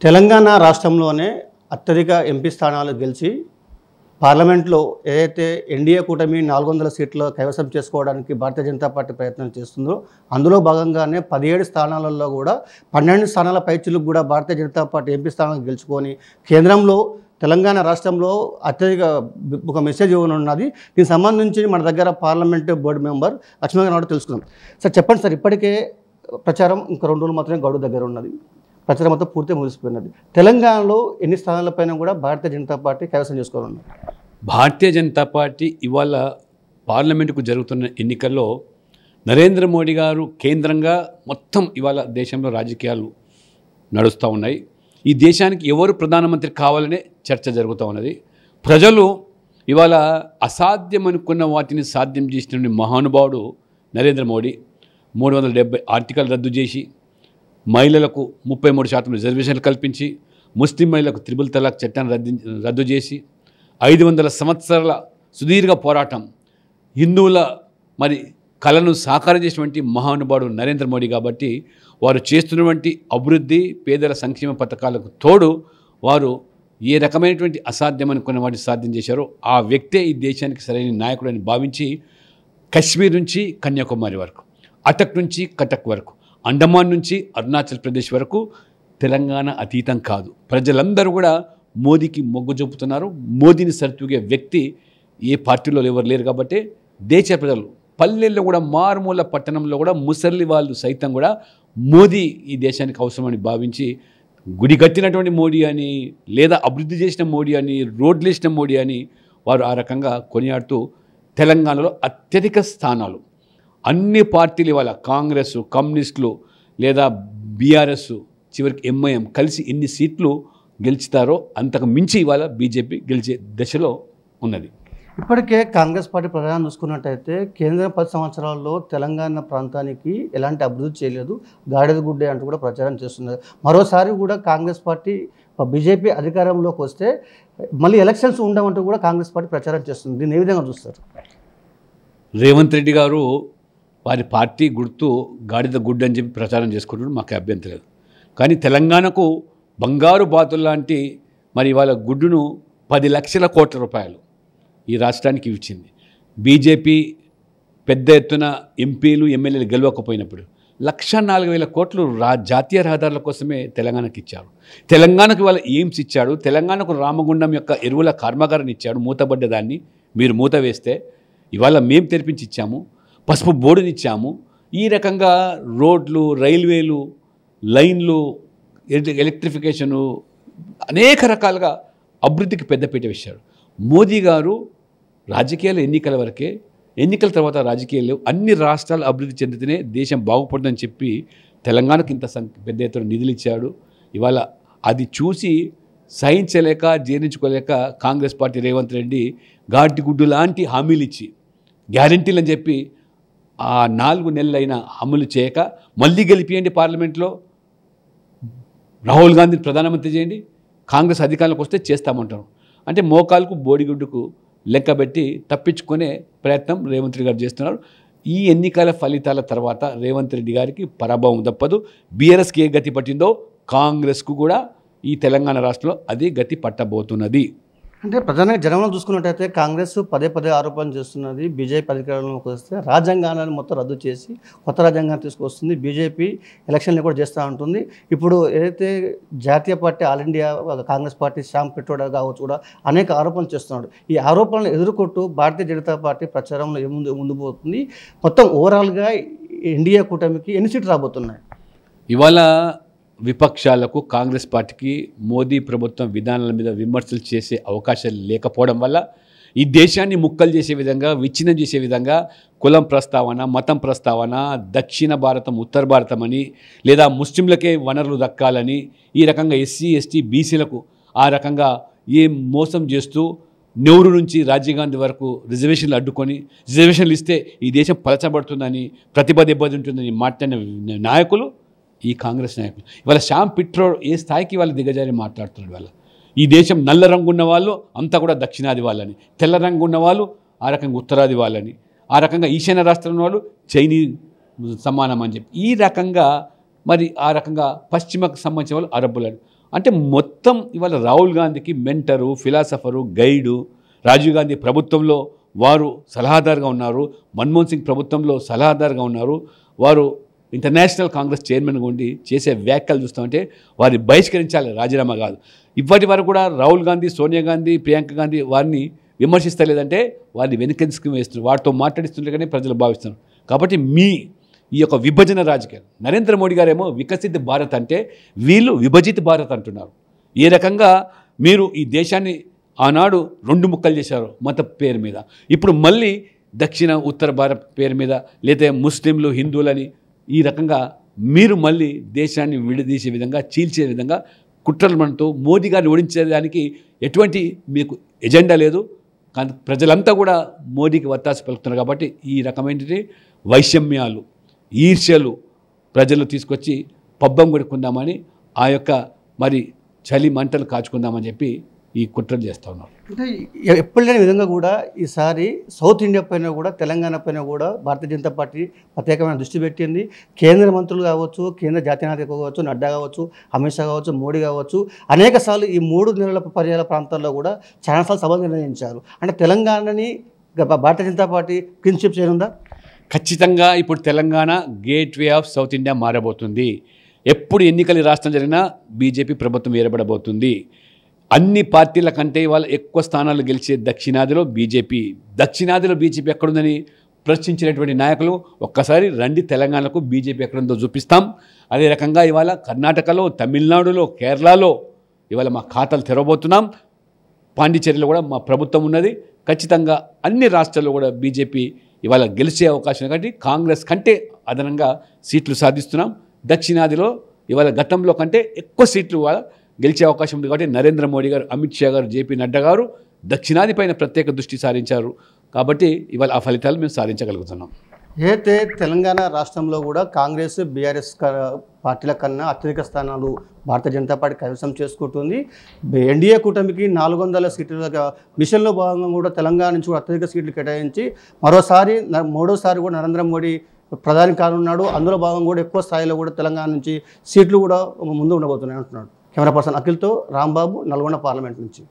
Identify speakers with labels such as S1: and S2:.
S1: తెలంగాణ రాష్ట్రంలోనే అత్యధిక ఎంపీ స్థానాలు గెలిచి పార్లమెంట్లో ఏదైతే ఎన్డీఏ కూటమి 400 సీట్లు కైవసం చేసుకోవడానికి భారతీయ జనతా పార్టీ ప్రయత్నం చేస్తుందో అందులో భాగంగానే 17 స్థానాలలో కూడా 12 స్థానాల పైచిలకు కూడా భారతీయ జనతా పార్టీ ఎంపీ స్థానాలు గెలుచుకొని కేంద్రంలో తెలంగాణ రాష్ట్రంలో అత్యధిక ఒక మెసేజ్ ఇవ్వనున్నది. దీనికి సంబంధించి మన దగ్గర పార్లమెంట్ బోర్డు మెంబర్ లక్ష్మణ్ తెలుసుకుందాం. సార్ చెప్పండి సార్, ఇప్పటికే ప్రచారం ఇంకా 2 రోజులు మాత్రమే గడువు దగ్గర ఉన్నది. ప్రచారం మొత్తం పూర్తిగా ముగిసిపోయినది. తెలంగాణలో ఎన్ని స్థానాలపైన కూడా భారతీయ జనతా పార్టీ కైవసం చేసుకోనున్నారు?
S2: భారతీయ జనతా పార్టీ ఇవాళ పార్లమెంటుకు జరుగుతున్న ఎన్నికల్లో నరేంద్ర మోడీ గారు కేంద్రంగా మొత్తం ఇవాళ దేశంలో రాజకీయాలు నడుస్తూ ఉన్నాయి. ఈ దేశానికి ఎవరు ప్రధానమంత్రి కావాలనే చర్చ జరుగుతూ ఉన్నది. ప్రజలు ఇవాళ అసాధ్యం అనుకున్న వాటిని సాధ్యం చేసిన మహానుభావుడు నరేంద్ర మోడీ. 370 ఆర్టికల్ రద్దు చేసి మహిళలకు 33% రిజర్వేషన్లు కల్పించి ముస్లిం మహిళలకు త్రిబుల్ తలాక్ చట్టాన్ని రద్దు చేసి 500 సంవత్సరాల సుదీర్ఘ పోరాటం హిందువుల మరి కళను సాకారం చేసినటువంటి మహానుభావుడు నరేంద్ర మోడీ. కాబట్టి వారు చేస్తున్నటువంటి అభివృద్ధి పేదల సంక్షేమ పథకాలకు తోడు వారు ఏ రకమైనటువంటి అసాధ్యం అనుకున్న వాటిని సాధ్యం చేశారో ఆ వ్యక్తే ఈ దేశానికి సరైన నాయకుడు అని భావించి కశ్మీర్ నుంచి కన్యాకుమారి వరకు, అటక్ నుంచి కటక్ వరకు, అండమాన్ నుంచి అరుణాచల్ ప్రదేశ్ వరకు తెలంగాణ అతీతం కాదు. ప్రజలందరూ కూడా మోదీకి మొగ్గు చూపుతున్నారు. మోదీని సరితూగే వ్యక్తి ఏ పార్టీలో ఎవరు లేరు. కాబట్టి దేశ ప్రజలు పల్లెల్లో కూడా మారుమూల పట్టణంలో కూడా ముసలి వాళ్ళు సైతం కూడా మోదీ ఈ దేశానికి అవసరమని భావించి గుడి కట్టినటువంటి మోడీ అని, లేదా అభివృద్ధి చేసిన మోడీ అని, రోడ్లు వేసిన మోడీ అని వారు ఆ రకంగా కొనియాడుతూ తెలంగాణలో అత్యధిక స్థానాలు అన్ని పార్టీలు ఇవాళ కాంగ్రెస్, కమ్యూనిస్టులు లేదా బీఆర్ఎస్ చివరికి ఎంఐఎం కలిసి ఎన్ని సీట్లు గెలుచుతారో అంతకు మించి ఇవాళ బీజేపీ గెలిచే దశలో ఉన్నది.
S1: ఇప్పటికే కాంగ్రెస్ పార్టీ ప్రధానం చూసుకున్నట్టయితే కేంద్రం 10 సంవత్సరాల్లో తెలంగాణ ప్రాంతానికి ఎలాంటి అభివృద్ధి చేయలేదు, గాడిద గుడ్డే అంటూ కూడా ప్రచారం చేస్తున్నారు. మరోసారి కూడా కాంగ్రెస్ పార్టీ బీజేపీ అధికారంలోకి వస్తే మళ్ళీ ఎలక్షన్స్ ఉండమంటూ కూడా కాంగ్రెస్ పార్టీ ప్రచారం చేస్తుంది. దీన్ని ఏ విధంగా చూస్తారు?
S2: రేవంత్ రెడ్డి గారు వారి పార్టీ గుర్తు గాడిద గుడ్డు అని చెప్పి ప్రచారం చేసుకుంటున్నారు. మాకు అభ్యంతరం లేదు. కానీ తెలంగాణకు బంగారు బాతులు లాంటి మరి వాళ్ళ గుడ్డును 10 లక్షల కోట్ల రూపాయలు ఈ రాష్ట్రానికి ఇచ్చింది. బీజేపీ పెద్ద ఎత్తున ఎంపీలు ఎమ్మెల్యేలు గెలవకపోయినప్పుడు 1,04,000 కోట్లు జాతీయ రహదారుల కోసమే తెలంగాణకు ఇచ్చారు. తెలంగాణకు వాళ్ళ ఎయిమ్స్ ఇచ్చాడు. తెలంగాణకు రామగుండం యొక్క ఎరువుల కర్మాగారాన్ని ఇచ్చాడు. మూతబడ్డ దాన్ని మీరు మూత వేస్తే ఇవాళ మేము తెరిపించి ఇచ్చాము. పసుపు బోర్డుని ఇచ్చాము. ఈ రకంగా రోడ్లు, రైల్వేలు, లైన్లు, ఎలక్ట్రిఫికేషను అనేక రకాలుగా అభివృద్ధికి పెద్దపీట వేశాడు. మోదీ గారు రాజకీయాలు ఎన్నికల వరకే, ఎన్నికల తర్వాత రాజకీయాలు అన్ని రాష్ట్రాలు అభివృద్ధి చెందితేనే దేశం బాగుపడుతుందని చెప్పి తెలంగాణకు ఇంత పెద్ద ఎత్తున నిధులు ఇచ్చాడు. ఇవాళ అది చూసి సహించలేక జీర్ణించుకోలేక కాంగ్రెస్ పార్టీ రేవంత్ రెడ్డి గాటిగుడ్డు లాంటి హామీలు ఇచ్చి గ్యారంటీలు అని చెప్పి ఆ 4 నెలలైనా అమలు చేయక మళ్ళీ గెలిపియండి, పార్లమెంట్లో రాహుల్ గాంధీని ప్రధానమంత్రి చేయండి, కాంగ్రెస్ అధికారంలోకి వస్తే చేస్తామంటారు. అంటే మోకాలకు బోడిగుడ్డుకు లెక్కబెట్టి తప్పించుకునే ప్రయత్నం రేవంత్ రెడ్డి గారు చేస్తున్నారు. ఈ ఎన్నికల ఫలితాల తర్వాత రేవంత్ రెడ్డి గారికి పరాభవం తప్పదు. బీఆర్ఎస్కి ఏ గతి పట్టిందో కాంగ్రెస్కు కూడా ఈ తెలంగాణ రాష్ట్రంలో అదే గతి పట్టబోతున్నది.
S1: అంటే ప్రధానంగా జనంలో చూసుకున్నట్టయితే కాంగ్రెస్ పదే ఆరోపణలు చేస్తున్నది. బీజేపీ అధికారంలోకి వస్తే రాజ్యాంగాన్ని మొత్తం రద్దు చేసి కొత్త రాజ్యాంగాన్ని తీసుకొస్తుంది, బీజేపీ ఎలక్షన్లు కూడా చేస్తూ ఉంటుంది. ఇప్పుడు ఏదైతే జాతీయ party all India Congress party Shyam Pitroda కావచ్చు కూడా అనేక ఆరోపణలు చేస్తున్నాడు. ఈ ఆరోపణలు ఎదుర్కొంటూ భారతీయ జనతా పార్టీ ప్రచారంలో ముందు పోతుంది. మొత్తం ఓవరాల్గా ఎన్డీఏ కూటమికి ఎన్ని సీట్లు రాబోతున్నాయి?
S2: ఇవాళ విపక్షాలకు కాంగ్రెస్ పార్టీకి మోదీ ప్రభుత్వం విధానాల మీద విమర్శలు చేసే అవకాశాలు లేకపోవడం వల్ల ఈ దేశాన్ని ముక్కలు చేసే విధంగా, విచ్ఛిన్నం చేసే విధంగా కులం ప్రస్తావన, మతం ప్రస్తావన, దక్షిణ భారతం ఉత్తర భారతం అని, లేదా ముస్లింలకే వనరులు దక్కాలని, ఈ రకంగా ఎస్సీ ఎస్టీ బీసీలకు ఆ రకంగా మోసం చేస్తూ నెహ్రూ నుంచి రాజీవ్ గాంధీ వరకు రిజర్వేషన్లు అడ్డుకొని రిజర్వేషన్లు ఇస్తే ఈ దేశం పలచబడుతుందని, ప్రతిభ దెబ్బతింటుందని మాట్లాడిన నాయకులు ఈ కాంగ్రెస్ నాయకులు. ఇవాళ శ్యామ్ పిట్రో ఏ స్థాయికి వాళ్ళు దిగజారి మాట్లాడుతున్నారు. వాళ్ళ ఈ దేశం నల్ల రంగు ఉన్న వాళ్ళు అంతా కూడా దక్షిణాది వాళ్ళని, తెల్ల రంగు ఉన్న వాళ్ళు ఆ రకంగా ఉత్తరాది వాళ్ళని, ఆ రకంగా ఈశాన్య రాష్ట్రంలో వాళ్ళు చైనీ సమానం అని చెప్పి ఈ రకంగా మరి ఆ రకంగా పశ్చిమకు సంబంధించిన వాళ్ళు అరబ్బులని అంటే మొత్తం ఇవాళ రాహుల్ గాంధీకి mentor, philosopher, guide. Rajiv Gandhi ప్రభుత్వంలో వారు సలహాదారుగా ఉన్నారు, మన్మోహన్ సింగ్ ప్రభుత్వంలో సలహాదారుగా ఉన్నారు. వారు ఇంటర్నేషనల్ కాంగ్రెస్ చైర్మన్గా ఉండి చేసే వ్యాఖ్యలు చూస్తామంటే వారిని బహిష్కరించాలి, రాజీనామా కాదు. ఇప్పటి వరకు కూడా రాహుల్ గాంధీ, సోనియా గాంధీ, ప్రియాంక గాంధీ వారిని విమర్శిస్తలేదంటే వారిని వెనుకెందుకు వేస్తున్నారు, వారితో మాట్లాడిస్తుండగానే ప్రజలు భావిస్తున్నారు. కాబట్టి ఈ యొక్క విభజన రాజకీయాలు, నరేంద్ర మోడీ గారేమో వికసిత భారత్ అంటే వీళ్ళు విభజిత భారత్ అంటున్నారు. ఏ రకంగా మీరు ఈ దేశాన్ని ఆనాడు 2 ముక్కలు చేశారు మత పేరు మీద, ఇప్పుడు మళ్ళీ దక్షిణ ఉత్తర భారత్ పేరు మీద, లేదా ముస్లింలు హిందువులని ఈ రకంగా మీరు మళ్ళీ దేశాన్ని విడదీసే విధంగా, చీల్చే విధంగా కుట్రలు మనతో మోదీ గారిని ఓడించేదానికి ఎటువంటి మీకు ఎజెండా లేదు. కానీ ప్రజలంతా కూడా మోడీకి వత్తాసు పలుకుతున్నారు. కాబట్టి ఈ రకమైన వైషమ్యాలు, ఈర్ష్యలు ప్రజలు తీసుకొచ్చి పబ్బం కొడుకుందామని, ఆ యొక్క మరి చలి మంటలు కాచుకుందామని చెప్పి ఈ కుట్రలు చేస్తూ ఉన్నారు.
S1: అంటే ఎప్పుడు లేని విధంగా కూడా ఈసారి సౌత్ ఇండియా పైన కూడా, తెలంగాణ పైన కూడా భారతీయ జనతా పార్టీ ప్రత్యేకమైన దృష్టి పెట్టింది. కేంద్ర మంత్రులు కావచ్చు, కేంద్ర జాతీయ నాయకులు కావచ్చు, నడ్డా కావచ్చు, అమిత్ షా కావచ్చు, మోడీ కావచ్చు, అనేక సార్లు ఈ 3 నెలల పర్యాల ప్రాంతాల్లో కూడా చాలాసార్లు సభలు నిర్ణయించారు. అంటే తెలంగాణని భారతీయ జనతా పార్టీ క్లీన్షిప్ చేయనుందా?
S2: ఖచ్చితంగా ఇప్పుడు Telangana gateway of South India మారబోతుంది. ఎప్పుడు ఎన్నికలు రాష్ట్రం జరిగినా బీజేపీ ప్రభుత్వం ఏర్పడబోతుంది. అన్ని పార్టీల కంటే ఇవాళ ఎక్కువ స్థానాలు గెలిచే దక్షిణాదిలో బీజేపీ ఎక్కడుందని ప్రశ్నించినటువంటి నాయకులు ఒక్కసారి రండి తెలంగాణకు బీజేపీ ఎక్కడుందో చూపిస్తాం. అదే రకంగా ఇవాళ కర్ణాటకలో, తమిళనాడులో, కేరళలో ఇవాళ మా ఖాతాలు తెరవబోతున్నాం. పాండిచేరిలో కూడా మా ప్రభుత్వం ఉన్నది. ఖచ్చితంగా అన్ని రాష్ట్రాల్లో కూడా బీజేపీ ఇవాళ గెలిచే అవకాశం కాబట్టి కాంగ్రెస్ కంటే అదనంగా సీట్లు సాధిస్తున్నాం. దక్షిణాదిలో ఇవాళ గతంలో కంటే ఎక్కువ సీట్లు ఇవాళ గెలిచే అవకాశం ఉంది. కాబట్టి నరేంద్ర మోడీ గారు, అమిత్ షా గారు, జేపీ నడ్డా గారు దక్షిణాది పైన ప్రత్యేక దృష్టి సారించారు. కాబట్టి ఇవాళ ఆ ఫలితాలు మేము సాధించగలుగుతున్నాం.
S1: అయితే తెలంగాణ రాష్ట్రంలో కూడా కాంగ్రెస్, బీఆర్ఎస్ పార్టీల కన్నా అత్యధిక స్థానాలు భారతీయ జనతా పార్టీ కైవసం చేసుకుంటుంది. ఎన్డీఏ కూటమికి 400 సీట్ల మిషన్లో భాగంగా కూడా తెలంగాణ నుంచి కూడా అత్యధిక సీట్లు కేటాయించి మూడోసారి కూడా నరేంద్ర మోడీ ప్రధాని కానున్నాడు. అందులో భాగంగా కూడా ఎక్కువ స్థాయిలో కూడా తెలంగాణ నుంచి సీట్లు కూడా ముందు ఉండబోతున్నాయి అంటున్నాడు. కెమెరా పర్సన్ అఖిల్తో రాంబాబు, నల్గొండ పార్లమెంట్ నుంచి.